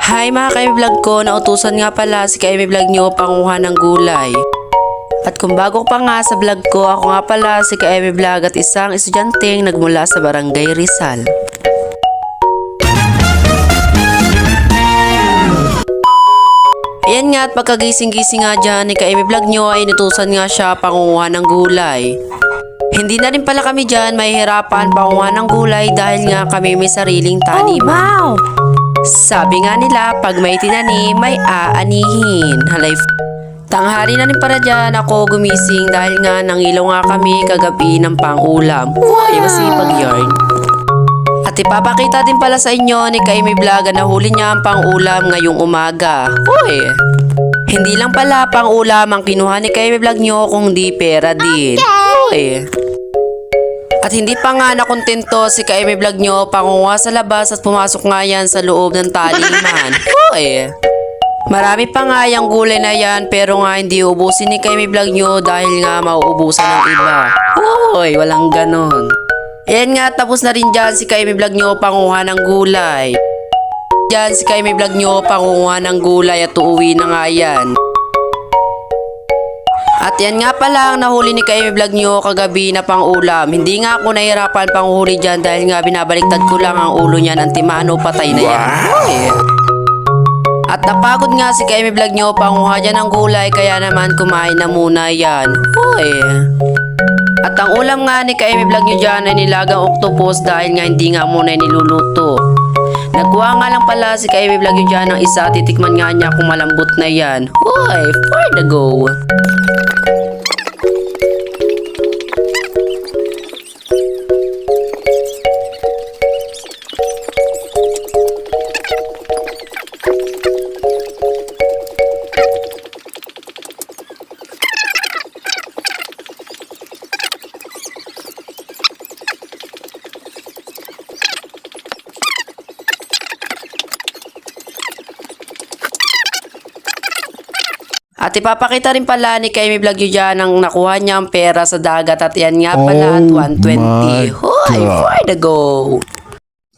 Hi mga ka-vlog ko, nautusan nga pala si ka-vlog nyo panguha ng gulay. At kung bago pa nga sa vlog ko, ako nga pala si ka-vlog at isang estudyanteng nagmula sa Barangay Rizal. Ayan nga at pagkagising-gising nga dyan ni ka-vlog nyo ay inutusan nga siya panguha ng gulay. Hindi na rin pala kami dyan mahihirapan panguha ng gulay dahil nga kami may sariling taniman. Oh, wow! Sabi nga nila, pag may tinanim, may aanihin. Halay, tanghali na rin para dyan ako gumising dahil nga nangilaw nga kami kagabi ng pang-ulam. Ay, masipag yarn. At ipapakita din pala sa inyo ni Kaimi Vlog na huli niya ang pang-ulam ngayong umaga. Uy! Hindi lang pala pang-ulam ang kinuha ni Kaimi Vlog nyo kung di pera din. Uy! At hindi pa nga nakontento si Kaimi Vlog nyo pangunguha sa labas at pumasok nga yan sa loob ng taliman. Hoy! Marami pa nga yung gulay na yan pero nga hindi ubusin ni Kaimi Vlog nyo dahil nga mauubusan ng iba. Hoy! Walang ganon. Ayan nga, tapos na rin dyan si Kaimi Vlog nyo pangunguha ng gulay. Dyan si Kaimi Vlog nyo pangunguha ng gulay at uuwi na nga yan. At yan nga pala ang nahuli ni Kaimi Vlog nyo kagabi na pang-ulam. Hindi nga ako nahirapan panghuli dyan dahil nga binabaliktad ko lang ang ulo niyan. Antimano, patay na yan. Hoy! At napagod nga si Kaimi Vlog nyo panguha dyan ng gulay kaya naman kumain na muna yan. Hoy! At ang ulam nga ni Kaimi Vlog nyo dyan ay nilagang octopus dahil nga hindi nga muna niluluto. Nagkuha nga lang pala si Kaimi Vlog nyo dyan ng isa, titikman nga niya kung malambot na yan. Hoy! For the go! At ipapakita rin pala ni Kaimi Vlog nyo dyan ang nakuha niya ang pera sa dagat at yan nga pala at 120. Hoy! For the go!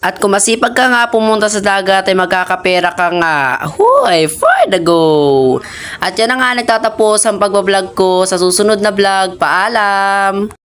At kung masipag ka nga pumunta sa dagat ay magkakapera ka nga. Hoy! For the go! At yan na nga nagtatapos ang pagbablog ko sa susunod na vlog. Paalam!